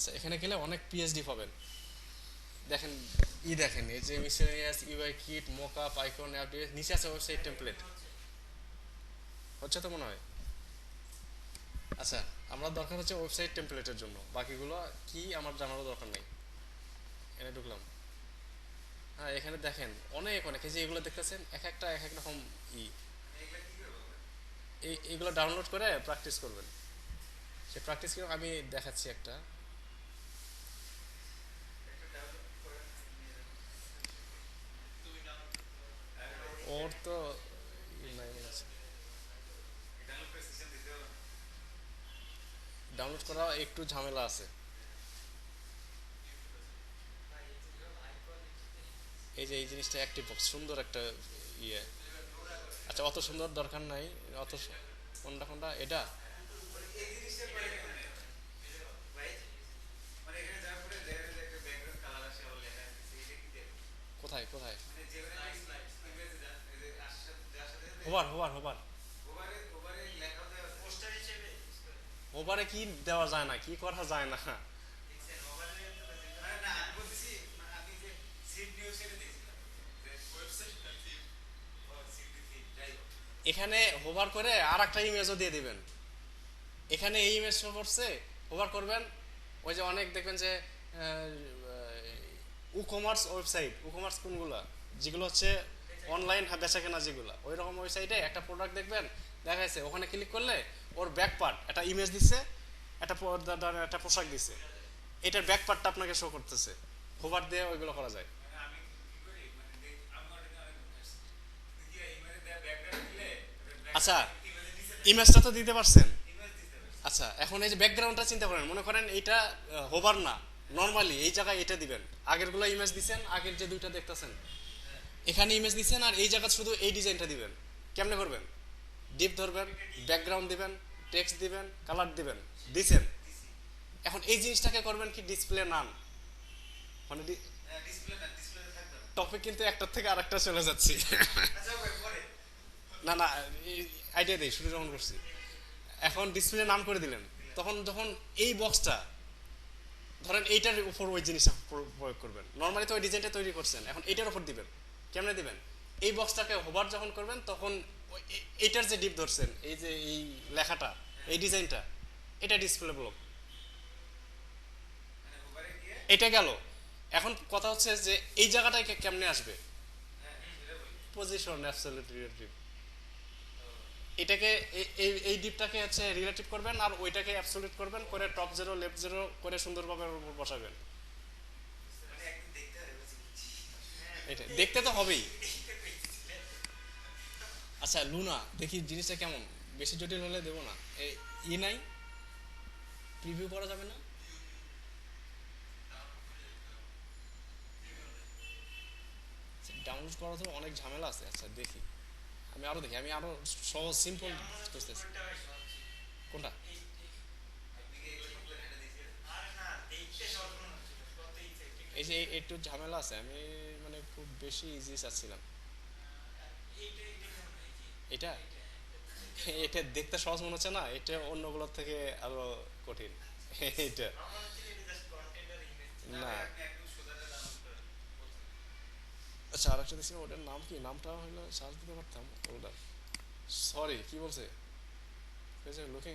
আচ্ছা, এখানে গেলে অনেক পিএইচডি পাবেন। দেখেন, দেখেন এই যে miscellaneous UI kit mockup icon app নিচে আছে ওয়েবসাইট টেমপ্লেট। হচ্ছে তো মনে হয়। আচ্ছা, আমরা দরকার হচ্ছে ওয়েবসাইট টেমপ্লেটের জন্য, বাকিগুলো কি আমার জানারও দরকার নেই। এনে ঢুকলাম। হ্যাঁ, এখানে দেখেন অনেক অনেক এই যে এগুলো দেখতেছেন এক একটা এক এক রকম ই এইগুলো ডাউনলোড করে প্র্যাকটিস করবেন। সে প্র্যাকটিস করে আমি দেখাচ্ছি একটা। ওর তো নাই মনে হচ্ছে। ডাউনলোড করা একটু ঝামেলা আছে। এই যে এই জিনিসটা অ্যাক্টিভ বক্স সুন্দর একটা ইয়ে। আচ্ছা, অত সুন্দর দরকার নাই। অত কোনটা কোনটা এটা? কোথায় কোথায়? Hover hover hover. হোবারে কি দেওয়া যায় না, কি করা যায় না? এখানে হোভার করে আর একটা ইমেজও দিয়ে দিবেন। এখানে এই ইমেজ শো করছে, হোভার করবেন। ওই যে অনেক দেখবেন যে e commerce website, e commerce কোনগুলা, যেগুলো হচ্ছে অনলাইন বেচা কেনা, যেগুলো ওই রকম ওয়েবসাইটে একটা প্রোডাক্ট দেখবেন দেখা যাচ্ছে, ওখানে ক্লিক করলে ওর ব্যাক পার্ট একটা ইমেজ দিচ্ছে, একটা একটা পোশাক দিচ্ছে, এটার ব্যাক পার্টটা আপনাকে শো করতেছে। হোভার দিয়ে ওইগুলো করা যায়। আচ্ছা, ইমেজটা তো দিতে পারছেন। আচ্ছা, এখন এই যে ব্যাকগ্রাউন্ডটা চিন্তা করেন, মনে করেন এইটা হোভার না, নর্মালি এই জায়গায় এটা দিবেন। আগের গুলো ইমেজ দিছেন, আগের যে দুইটা দেখতেছেন এখানে ইমেজ দিছেন, আর এই জায়গা শুধু এই ডিজাইনটা দিবেন। কেমনে করবেন? ডিপ ধরবেন, ব্যাকগ্রাউন্ড দিবেন, টেক্সট দিবেন, কালার দিবেন, দিছেন। এখন এই জিনিসটাকে করবেন কি ডিসপ্লে নাম, মানে টপিক কিন্তু একটার থেকে আরেকটা চলে যাচ্ছি। না না, আইডিয়া দেই শুরু যখন করছি। এখন ডিসপ্লে নাম করে দিলেন, তখন যখন এই বক্সটা ধরেন এইটার উপর ওই জিনিসটা প্রয়োগ করবেন, নর্মালি তো ওই ডিজাইনটা তৈরি করছেন, এখন এইটার উপর দিবেন। কেমনে দিবেন? এই বক্সটাকে হোভার যখন করবেন তখন এইটার যে ডিপ ধরছেন, এই যে এই লেখাটা, এই ডিজাইনটা, এটা ডিসপ্লে ব্লক, এটা গেল। এখন কথা হচ্ছে যে এই জায়গাটায় কেমনে আসবে? পজিশন অ্যাবসলিউট রিলেটিভ, এটাকে এই এই ডিপটাকে হচ্ছে রিলেটিভ করবেন, আর ওইটাকে অ্যাবসলিউট করবেন করে টপ জিরো লেফট জিরো করে সুন্দরভাবে ওর উপর বসাবেন। এটা দেখতে তো হবেই। আচ্ছা লুনা, দেখি জিনিসটা কেমন। বেশি জটিল হলে দেবো না। ই নাই, প্রিভিউ করা যাবে না? ডাউনলোড করা তো অনেক ঝামেলা আছে। আচ্ছা দেখি, আমি আরো সহজ সিম্পল করতেছি। কোনটা? এই যে একটু ঝামেলা আছে, আমি মানে খুব বেশি ইজি চাচ্ছিলাম। এটা এটা দেখতে সহজ মনে হচ্ছে না, এটা অন্যগুলোর থেকে আরো কঠিন। এটা না। আচ্ছা, আরেকটা দেখছিলাম, ওটার নাম কি, নামটা হলো সার্চ দিতে পারতাম। ওটা সরি কি বলছে, লুকিং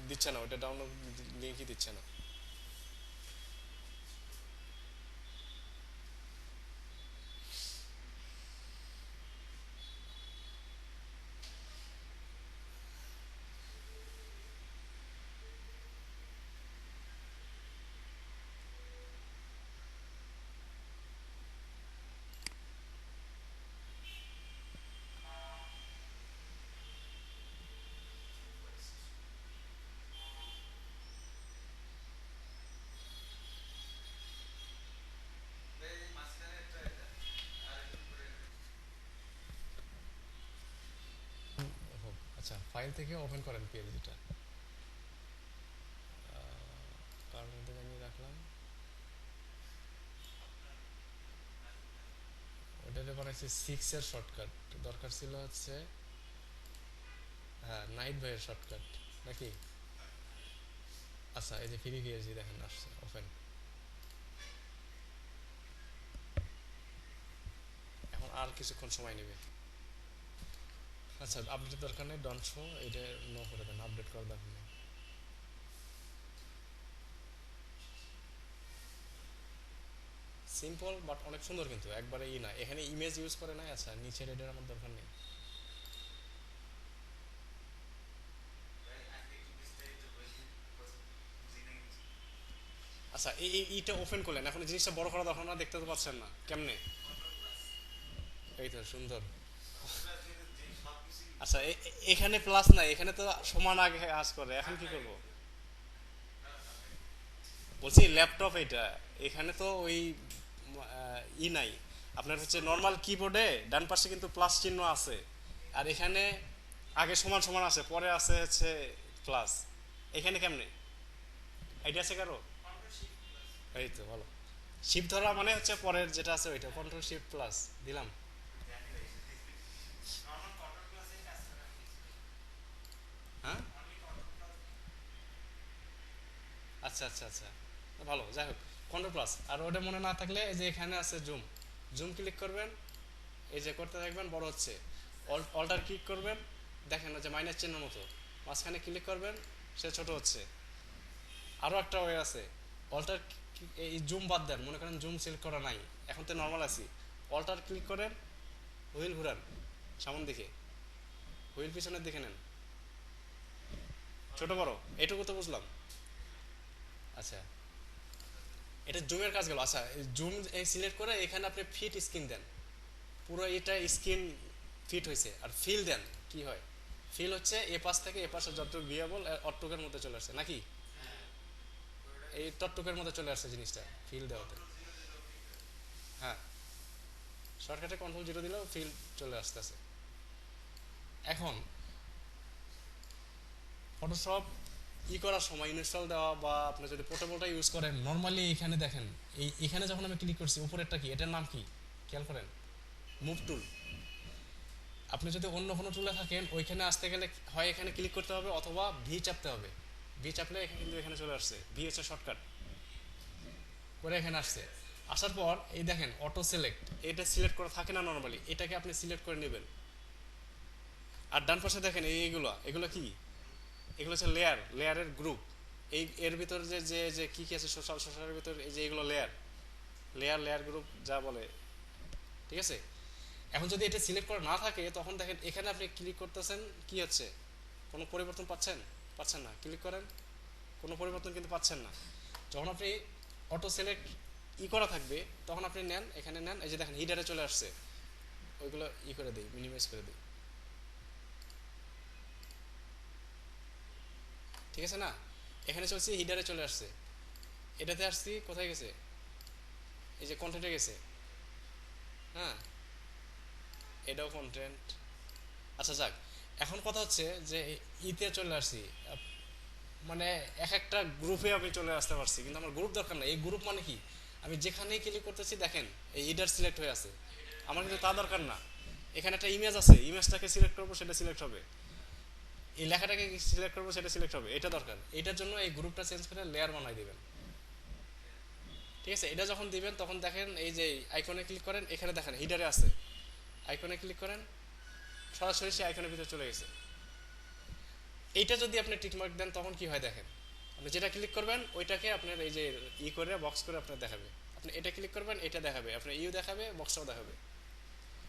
দিচ্ছে না, ওটা ডাউনলোড লিঙ্কই দিচ্ছে না। আচ্ছা, ফাইল থেকে ওপেন করেন পিএলজিটা, কার মধ্যে জানিয়ে রাখলাম। ওটাতে বানাইছি 6 এর শর্টকাট, দরকার ছিল হচ্ছে হ্যাঁ নাইট ভাইয়ের শর্টকাট নাকি। আচ্ছা এই যে ফ্রি পিএইচডি দেখেন আসছে ওপেন। এখন আর কিছুক্ষণ সময় নেবে। আচ্ছা আপডেট দরকার নেই, ডন শো এটা নো করে দেন, আপডেট করার দরকার নেই। সিম্পল বাট অনেক সুন্দর, কিন্তু একবারে ই না, এখানে ইমেজ ইউজ করে নাই। আচ্ছা নিচের এটার আমার দরকার নেই। আচ্ছা এইটা ওপেন করলেন, এখন জিনিসটা বড় করা দরকার না, দেখতে তো পাচ্ছেন না কেমনে। এই তো সুন্দর। আচ্ছা এখানে প্লাস নাই, এখানে তো সমান আগে কাজ করে, এখন কি করব? বলছি ল্যাপটপ এটা, এখানে তো ওই ই নাই, আপনার হচ্ছে নর্মাল কিবোর্ডে ডান পাশে কিন্তু প্লাস চিহ্ন আছে, আর এখানে আগে সমান সমান আছে, পরে আছে হচ্ছে প্লাস। এখানে কেমনে আইডিয়া আছে কারো? এই তো ভালো। শিফট ধরা মানে হচ্ছে পরের যেটা আছে ওইটা, কন্ট্রোল শিফট প্লাস দিলাম। হ্যাঁ আচ্ছা আচ্ছা আচ্ছা, ভালো, যাই হোক কন্ট্রোল প্লাস। আর ওটা মনে না থাকলে এই যে এখানে আছে জুম, জুম ক্লিক করবেন, এই যে করতে থাকবেন বড় হচ্ছে। অল্টার ক্লিক করবেন, দেখেন ওই যে মাইনাস চিহ্ন মতো, মাঝখানে ক্লিক করবেন, সে ছোট হচ্ছে। আরও একটা ওয়ে আছে, অল্টার, এই জুম বাদ দেন, মনে করেন জুম সিলেক্ট করা নাই, এখন তো নর্মাল আছি, অল্টার ক্লিক করেন, হুইল ঘুরান সামন দিকে, হুইল পিছনের দিকে নেন, ছোট বড় এইটুকু তো বুঝলাম। আচ্ছা এটা জুমের কাজ গেল। আচ্ছা জুম সিলেক্ট করে এখানে আপনি ফিট স্ক্রিন দেন, পুরো এটা স্ক্রিন ফিট হয়েছে। আর ফিল দেন, কি হয় ফিল হচ্ছে এ পাশ থেকে এ পাশে যতটুকু ভিয়াবল অট্টুকের মধ্যে চলে আসছে নাকি, এই টট্টুকের মধ্যে চলে আসছে জিনিসটা ফিল দেওয়াতে। হ্যাঁ শর্টকাটে কন্ট্রোল জিরো দিলেও ফিল চলে আসতেছে। এখন ফটোশপ করার সময় ইনস্টল দেওয়া, বা আপনি যদি পোর্টেবলটা ইউজ করেন নর্মালি, এখানে দেখেন এখানে যখন আমি ক্লিক করছি উপরেরটা কি, এটার নাম কি খেয়াল করেন, মুভ টুল। আপনি যদি অন্য কোনো টুলে থাকেন ওইখানে আসতে গেলে হয় এখানে ক্লিক করতে হবে, অথবা ভি চাপতে হবে। ভি চাপলে কিন্তু এখানে চলে আসছে, ভি হচ্ছে শর্টকাট করে এখানে আসছে। আসার পর এই দেখেন অটো সিলেক্ট, এটা সিলেক্ট করা থাকে না নর্মালি, এটাকে আপনি সিলেক্ট করে নেবেন। আর ডান পাশে দেখেন এইগুলো, এগুলো কি, এগুলো হচ্ছে লেয়ার, লেয়ারের গ্রুপ। এই এর ভিতর যে যে যে কি কি আছে সোশ্যাল, সোশ্যালের ভিতর এই যে এগুলো লেয়ার, লেয়ার লেয়ার গ্রুপ যা বলে, ঠিক আছে। এখন যদি এটা সিলেক্ট করা না থাকে তখন দেখেন এখানে আপনি ক্লিক করতেছেন, কি হচ্ছে, কোনো পরিবর্তন পাচ্ছেন? পাচ্ছেন না। ক্লিক করেন, কোনো পরিবর্তন কিন্তু পাচ্ছেন না। যখন আপনি অটো সিলেক্ট করা থাকবে তখন আপনি নেন, এখানে নেন, এই যে দেখেন হিডারে চলে আসছে, ওইগুলো করে দিই, মিনিমাইজ করে দিই, ঠিক আছে না। এখানে চলছে হিডারে চলে আসছে, এটাতে আসছি কোথায় গেছে, এই যে কন্টেন্টে গেছে। হ্যাঁ এটাও কন্টেন্ট। আচ্ছা যাক, এখন কথা হচ্ছে যে ইতে চলে আসছি, মানে এক একটা গ্রুপে আমি চলে আসতে পারছি, কিন্তু আমার গ্রুপ দরকার না। এই গ্রুপ মানে কি, আমি যেখানেই ক্লিক করতেছি দেখেন এই ইডার সিলেক্ট হয়ে আছে, আমার কিন্তু তা দরকার না। এখানে একটা ইমেজ আছে, ইমেজটাকে সিলেক্ট করবো সেটা সিলেক্ট হবে, এই লেখাটাকে সিলেক্ট করবো সেটা সিলেক্ট হবে, এটা দরকার। এটার জন্য এই গ্রুপটা চেঞ্জ করে লেয়ার বানাই দিবেন, ঠিক আছে। এটা যখন দিবেন তখন দেখেন এই যে আইকনে ক্লিক করেন, এখানে দেখেন হিডারে আছে, আইকনে ক্লিক করেন, সরাসরি সে আইকনের ভিতরে চলে গেছে। এইটা যদি আপনি টিকমার্ক দেন তখন কি হয় দেখেন, আপনি যেটা ক্লিক করবেন ওইটাকে আপনার এই যে করে বক্স করে আপনার দেখাবে, আপনি এটা ক্লিক করবেন এটা দেখাবে, আপনার দেখাবে, বক্সটাও দেখাবে।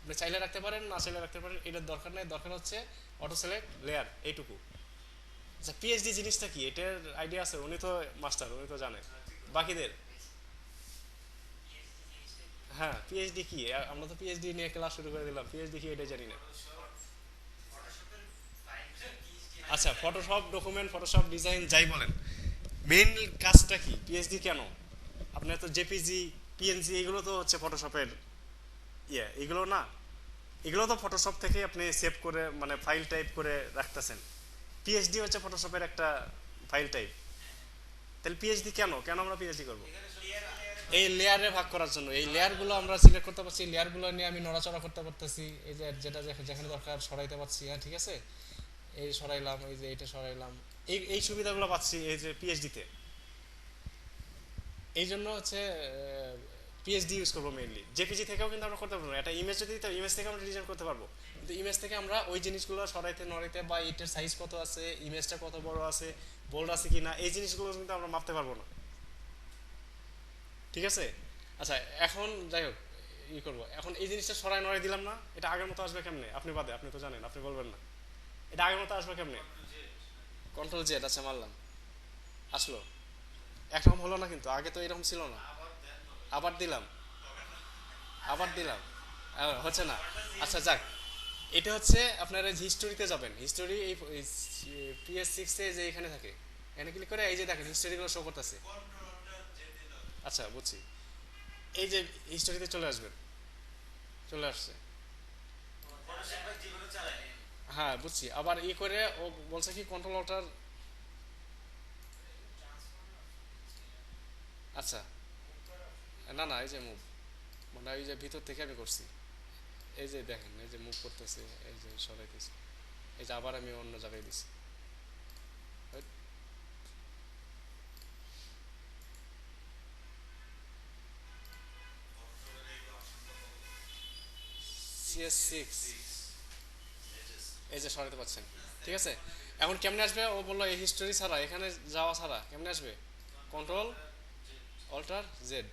আপনি চাইলে রাখতে পারেন, না চাইলে রাখতে পারেন, এটার দরকার নেই, দরকার হচ্ছে অটো সিলেক্ট লেয়ার, এইটুকু। আচ্ছা পিএইচডি জিনিসটা কি, এটার আইডিয়া আছে? উনি তো মাস্টার, উনি তো জানে বাকিদের। হ্যাঁ পিএইচডি কি, আমরা তো পিএইচডি নিয়ে ক্লাস শুরু করে দিলাম, পিএইচডি কি এটা জানি না। আচ্ছা ফটোশপ ডকুমেন্ট, ফটোশপ ডিজাইন যাই বলেন, মেইন কাজটা কি, পিএইচডি কেন? আপনার তো জেপিজি, পিএনজি এগুলো তো হচ্ছে ফটোশপের এগুলো না, এগুলো তো ফটোশপ থেকে আপনি সেভ করে মানে ফাইল টাইপ করে রাখতেছেন। পিএইচডি হচ্ছে ফটোশপের একটা ফাইল টাইপ। তাহলে পিএইচডি কেন, কেন আমরা পিএইচডি করব? এই লেয়ারে ভাগ করার জন্য, এই লেয়ারগুলো আমরা সিলেক্ট করতে পারছি, লেয়ারগুলো নিয়ে আমি নড়াচড়া করতে পারতেছি, এই যে যেটা যেখানে দরকার সরাইতে পারছি, হ্যাঁ ঠিক আছে, এই সরাইলাম, এই যে এইটা সরাইলাম, এই সুবিধাগুলো পাচ্ছি এই যে পিএইচডিতে। এই জন্য হচ্ছে পিএইচডি ইউজ করবো মেইনলি। জেপিজি থেকেও কিন্তু আমরা করতে পারবো না, এটা ইমেজ যদি দিতে ইমেজ থেকে আমরা ডিজাইন করতে পারবো, কিন্তু ইমেজ থেকে আমরা ওই জিনিসগুলো সরাইতে নড়াইতে বা এটার সাইজ কত আছে, ইমেজটা কত বড় আছে, বোল্ড আছে কি না, এই জিনিসগুলো কিন্তু আমরা মাপতে পারবো না। ঠিক আছে। আচ্ছা, এখন যাই হোক, করবো এখন এই জিনিসটা সরাই নড়াই দিলাম না, এটা আগের মতো আসবে কেমনে? আপনি বাদে, আপনি তো জানেন, আপনি বলবেন না এটা আগের মতো আসবে কেমনে? কন্ট্রোল জেড, আচ্ছা মারলাম, আসলো। একরকম হলো না কিন্তু, আগে তো এরকম ছিল না। আবার দিলাম, আবার দিলাম, হচ্ছে না। আচ্ছা যাক, এটা হচ্ছে আপনার হিস্টোরিতে যাবেন, হিস্টোরি এই PS6 যে এখানে থাকে, এখানে ক্লিক করে এই যে দেখেন হিস্টোরিগুলো শো করতেছে। আচ্ছা বুঝছি, এই যে হিস্টোরিতে চলে আসবেন, চলে আসছে। হ্যাঁ বুঝছি, আবার করে ও বলছে কি কন্ট্রোল অল্টার। আচ্ছা, না না, এই যে মুভ, মানে এই যে ভিতর থেকে আমি করছি, এই যে দেখেন এই যে মুভ করতেছে, এই যে সরাইতেছে, এই যে আবার আমি অন্য জায়গায় দিছি। CS6, এই যে সরাতে পারছেন। ঠিক আছে, এখন কেমনে আসবে? ও বললো এই হিস্টোরি ছাড়া, এখানে যাওয়া ছাড়া কেমনে আসবে? কন্ট্রোল অল্টার জেড,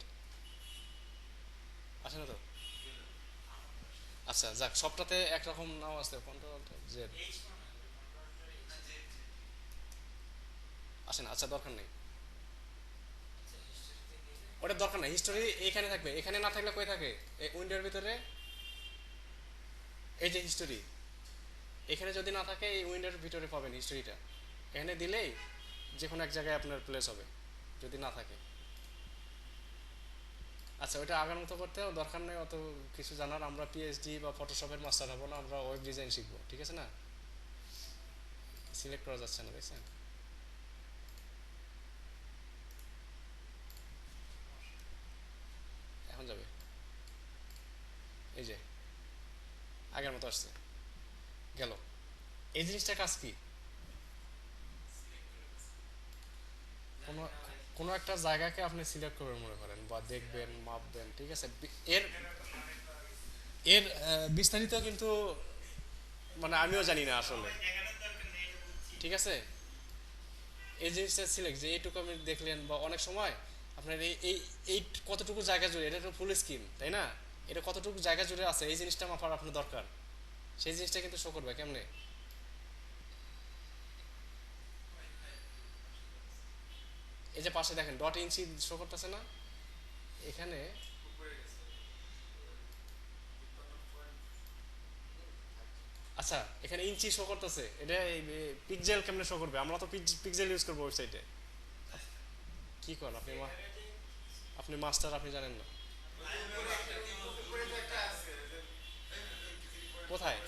আসে না তো? আচ্ছা যাক, সবটাতে একরকম নাম আসছে, কন্ট্রোল অল্টার জেড আসে না, আচ্ছা দরকার নেই, ওটার দরকার নেই। হিস্টোরি এখানে থাকবে, এখানে না থাকলে কই থাকে? এই উইন্ডোর ভিতরে, এই যে হিস্টোরি, এখানে যদি না থাকে এই উইন্ডোর ভিতরে পাবেন হিস্টোরিটা, এখানে দিলেই যে কোনো এক জায়গায় আপনার প্লেস হবে যদি না থাকে। আচ্ছা, ওইটা আগের মতো করতে দরকার নেই অত কিছু জানার, আমরা পিএইচডি বা ফটোশপের মাস্টার হবো না, আমরা ওয়েব ডিজাইন শিখবো। ঠিক আছে না? সিলেক্ট করা যাচ্ছে না, দেখছেন? এখন যাবে, এই যে আগের মতো আসছে, গেল। এই জিনিসটার কাজ কি? কোনো কোনো একটা জায়গাকে আপনি সিলেক্ট করবেন মনে করেন, বা দেখবেন, মাপবেন, ঠিক আছে। এর এর বিস্তারিত কিন্তু মানে আমিও জানি না আসলে। ঠিক আছে, এই জিনিসটা সিলেক্ট, যে এইটুকু আপনি দেখলেন, বা অনেক সময় আপনার এই এই এই কতটুকু জায়গা জুড়ে, এটা তো ফুল স্ক্রিন তাই না, এটা কতটুকু জায়গা জুড়ে আছে এই জিনিসটা মাপার আপনার দরকার, সেই জিনিসটা কিন্তু শো করবে কেমনে? এই যে পাশে দেখেন ডট ইঞ্চি শো করতেছে না এখানে? আচ্ছা, এখানে ইঞ্চি শো করতেছে, এটা পিক্সেল কেমনে শো করবে? আমরা তো পিক্সেল ইউজ করবো ওয়েবসাইটে। কি করেন আপনি আপনি মাস্টার, আপনি জানেন না? কোথায়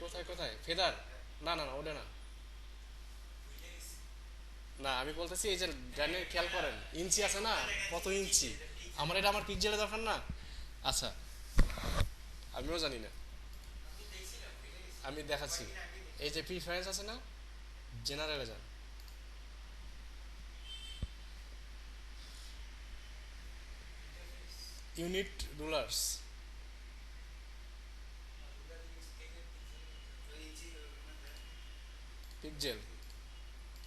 কোথায় কোথায় ফেদার? না না না, ওটা না। না, আমি বলতেছি এই যে ডানে খেয়াল করেন ইঞ্চি আছে না, কত ইঞ্চি? আমার এটা আমার পিক্সেলে দরকার না। আচ্ছা, আমিও জানি না, আমি দেখাচ্ছি। এই যে প্রিফারেন্স আছে না, জেনারেলে যান, ইউনিট রুলার্স, পিক্সেল,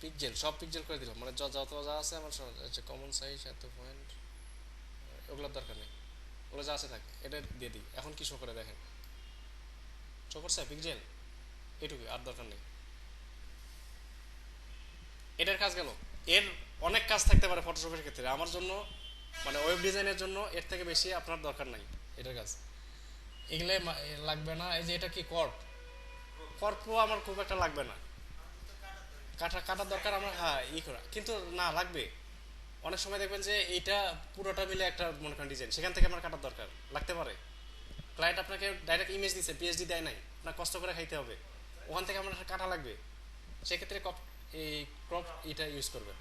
পিক্সেল সব পিক্সেল করে দিলাম, মানে যত যা আছে আমার সব হচ্ছে কমন সাইজ এত পয়েন্ট, ওগুলোর দরকার নেই, ওগুলো যা আছে থাকে, এটা দিয়ে দিই। এখন কি শো করে দেখেন, শো করছে পিক্সেল, এটুকু, আর দরকার নেই। এটার কাজ গেল। এর অনেক কাজ থাকতে পারে ফটোশপের ক্ষেত্রে, আমার জন্য মানে ওয়েব ডিজাইনের জন্য এর থেকে বেশি আপনার দরকার নাই এটার কাজ, এগুলো লাগবে না। এই যে এটা কি কর্প, কর্পও আমার খুব একটা লাগবে না, কাটার দরকার আমার, হ্যাঁ করা কিন্তু না লাগবে। অনেক সময় দেখবেন যে এইটা পুরোটা মিলে একটা মনে করেন ডিজাইন, সেখান থেকে আমার কাটার দরকার লাগতে পারে। ক্লায়েন্ট আপনাকে ডাইরেক্ট ইমেজ দিচ্ছে, পিএইচডি দেয় নাই, আপনার কষ্ট করে খাইতে হবে, ওখান থেকে আপনার কাটা লাগবে, সেক্ষেত্রে এই ক্রপ এটা ইউজ করবেন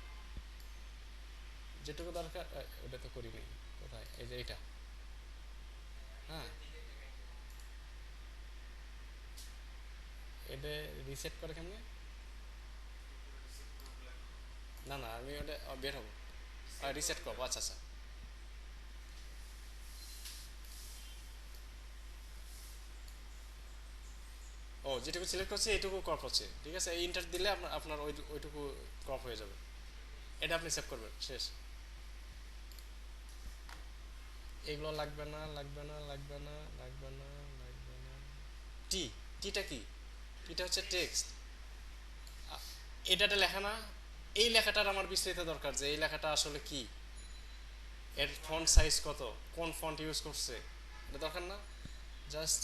যেটুকু দরকার। ওটা তো করিনি, কোথায়? এই যে এটা, হ্যাঁ, এটা রিসেট করে কেমনে? না না, আমি ওটা বের হবো। রিসেট করবো, আচ্ছা আচ্ছা। ও, যেটুকু সিলেক্ট করছে এইটুকু ক্রপ হচ্ছে, ঠিক আছে, এই ইন্টার দিলে আপনার আপনার ওইটুকু ক্রপ হয়ে যাবে। এটা আপনি সেভ করবেন, শেষ। এগুলো লাগবে না, লাগবে না, লাগবে না, লাগবে না, লাগবে না। টি, টিটা কি? টিটা হচ্ছে টেক্সট। এটাতে লেখা না, এই লেখাটার আমার বিস্তারিত দরকার, যে এই লেখাটা আসলে কি, এর ফন্ট সাইজ কত, কোন ফন্ট ইউজ করছে, এটা দরকার না। জাস্ট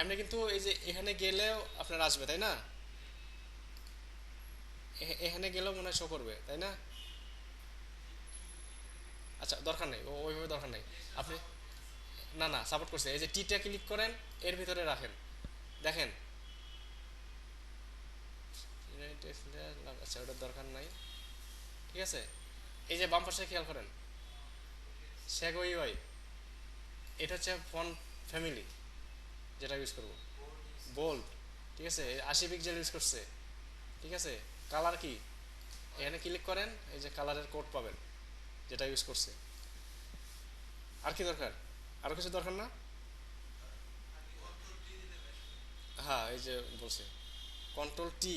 এমনি, কিন্তু এই যে এখানে গেলেও আপনার আসবে, তাই না? এখানে গেলেও মনে হয় শো করবে, তাই না? আচ্ছা, দরকার নেই, ওইভাবে দরকার নেই। আপনি, না না, সাপোর্ট করছে, এই যে টিটা ক্লিক করেন, এর ভিতরে রাখেন, দেখেন। আচ্ছা, ওটার দরকার নাই, ঠিক আছে। এই যে বাম পাশে খেয়াল করেন, শ্যাগো ইউআই, এটা হচ্ছে ফন্ট ফ্যামিলি যেটা ইউজ করব, বোল্ড, ঠিক আছে, 80 পিক্সেল ইউজ করছে, ঠিক আছে। কালার কি, এখানে ক্লিক করেন, এই যে কালারের কোড পাবেন যেটা ইউজ করছে। আর কি দরকার? আরো কিছু দরকার না? হ্যাঁ, এই যে বলছে কন্ট্রোল টি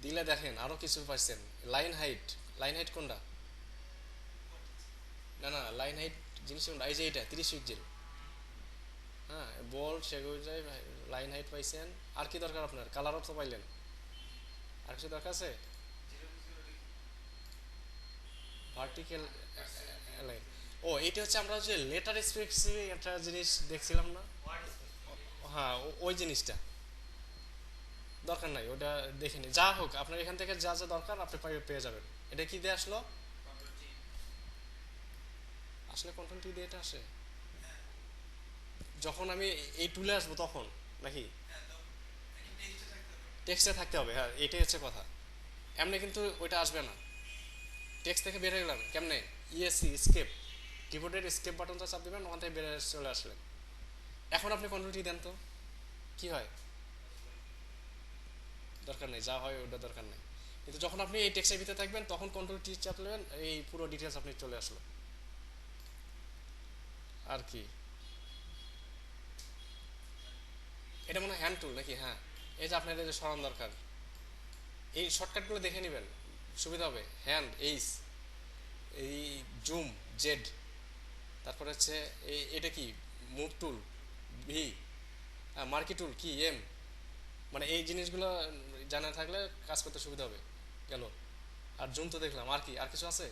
দিলে দেখেন আরো কিছু পাচ্ছেন। লাইন হাইট, লাইন হাইট কোনটা? না না, লাইন হাইট জিনিস কোনটা? এই যে এটা 30 পিক্সেল। হ্যাঁ, বোল্ড, সেগুলো লাইন হাইট পাইছেন। আর কি দরকার আপনার? কালারও তো পাইলেন, আর কিছু দরকার আছে? ভার্টিক্যাল লাইন, ও এটা হচ্ছে আমরা যে লেটার স্পেসিফিক একটা জিনিস দেখছিলাম না। হ্যাঁ, ওই জিনিসটা দরকার নাই, ওটা দেখে নি। যা হোক, আপনার এখান থেকে যা যা দরকার আপনি পেয়ে যাবেন। এটা কি দিয়ে আসলো? আসলে কন্ট্রোল টি দিয়ে এটা আসে যখন আমি এই টুলে আসবো তখন, নাকি টেক্সটে থাকতে হবে? হ্যাঁ, এটাই হচ্ছে কথা। এমনি কিন্তু ওইটা আসবে না। টেক্সট থেকে বের হয়ে গেলাম কেমনে? ইএসসি স্কেপ, কিবোর্ডের স্কেপ বাটনটা চাপ দিবেন, ওখান থেকে বের চলে আসলেন। এখন আপনি কন্ট্রোল টি দেন তো, কি হয়? দরকার নেই, যা হয় ওটা দরকার নেই। কিন্তু যখন আপনি এই টেক্সটের ভিতরে থাকবেন তখন কন্ট্রোল টি চাপলেন, এই পুরো ডিটেলস আপনি চলে আসলো। আর কি, এটা মনে হয় হ্যান্ড টুল নাকি? হ্যাঁ, এই যে আপনার এই যে সরান দরকার, এই শর্টকাটগুলো দেখে নেবেন, সুবিধা হবে। হ্যান্ড এইচ, এই জুম জেড, তারপরে হচ্ছে এই এটা কি, মুভ টুল ভি, মার্কি টুল কি এম, মানে এই জিনিসগুলো জানা থাকলে কাজ করতে সুবিধা হবে। গেল। আর জুম তো দেখলাম, আর কি, আর কিছু আছে?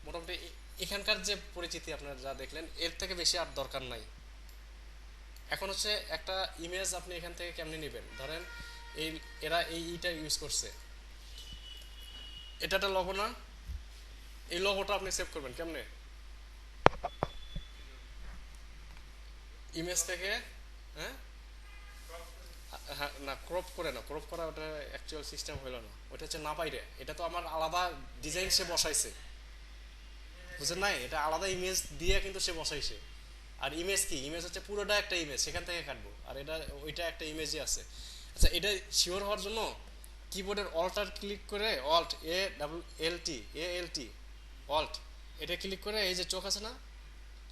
মোটামুটি এখানকার যে পরিচিতি আপনারা যা দেখলেন, এর থেকে বেশি আর দরকার নাই। এখন হচ্ছে একটা ইমেজ আপনি এখান থেকে কেমনে নেবেন, ধরেন এই এরা এইটা ইউজ করছে, এটা একটা লগো না, এই লগোটা আপনি সেভ করবেন কেমনে? ইমেজ থেকে, হ্যাঁ, হ্যাঁ, না ক্রপ করে না, ক্রপ করা ওটা অ্যাকচুয়াল সিস্টেম হইলো না, ওটা হচ্ছে না পাইরে, এটা তো আমার আলাদা ডিজাইন সে বসাইছে, বুঝেন নাই? এটা আলাদা ইমেজ দিয়ে কিন্তু সে বসাইছে। আর ইমেজ কি, ইমেজ হচ্ছে পুরোটা একটা ইমেজ, সেখান থেকে কাটবো, আর এটা ওইটা একটা ইমেজই আছে। আচ্ছা, এটা শিওর হওয়ার জন্য কিবোর্ডের অল্টার ক্লিক করে, অল্ট এ double L T, A L T, alt, এটা ক্লিক করে এই যে চোখ আছে না,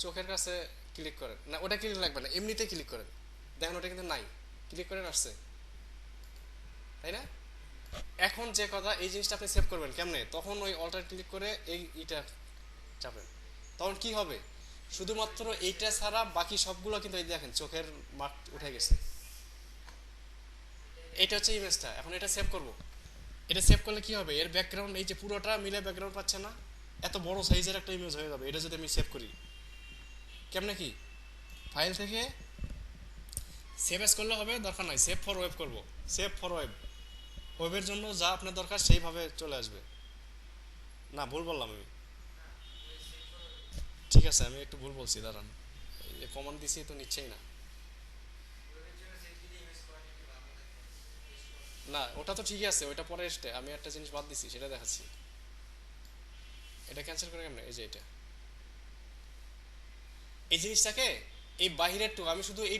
চোখের কাছে ক্লিক করেন, না ওটা ক্লিক লাগবে না, এমনিতে ক্লিক করেন, দেখেন ওটা কিন্তু নাই, ক্লিক করেন আসছে, তাই না? এখন যে কথা, এই জিনিসটা আপনি সেভ করবেন কেমনে, তখন ওই অল্টার ক্লিক করে এই এটা চাপেন, তখন কি হবে? শুধুমাত্র এইটা ছাড়া বাকি সবগুলো কিন্তু এই দেখেন চোখের মার্ক উঠে গেছে। এটা হচ্ছে ইমেজটা, এখন এটা সেভ করব। এটা সেভ করলে কি হবে, এর ব্যাকগ্রাউন্ড এই যে পুরোটা মিলে ব্যাকগ্রাউন্ড পাচ্ছে না, এত বড় সাইজের একটা ইমেজ হয়ে যাবে এটা যদি আমি সেভ করি। কেমনে কি, ফাইল থেকে সেভ এস করলে হবে, দরকার নাই, সেভ ফর ওয়েব করব। সেভ ফর ওয়েব, ওয়েবের জন্য যা আপনার দরকার সেইভাবে চলে আসবে। না, ভুল বললাম আমি। ঠিক আছে, আমি একটু ভুল বলছি, দাঁড়ান, এই কমান দিছি তো নিচ্ছেই না। না, ওটা তো ঠিকই আছে, ওইটা পরে এসে আমি একটা জিনিস বাদ দিছি, সেটা দেখাচ্ছি। এটা ক্যান্সেল করে কেমন, এই যে এটা, এই জিনিসটাকে, এই বাহিরের টু আমি শুধু এই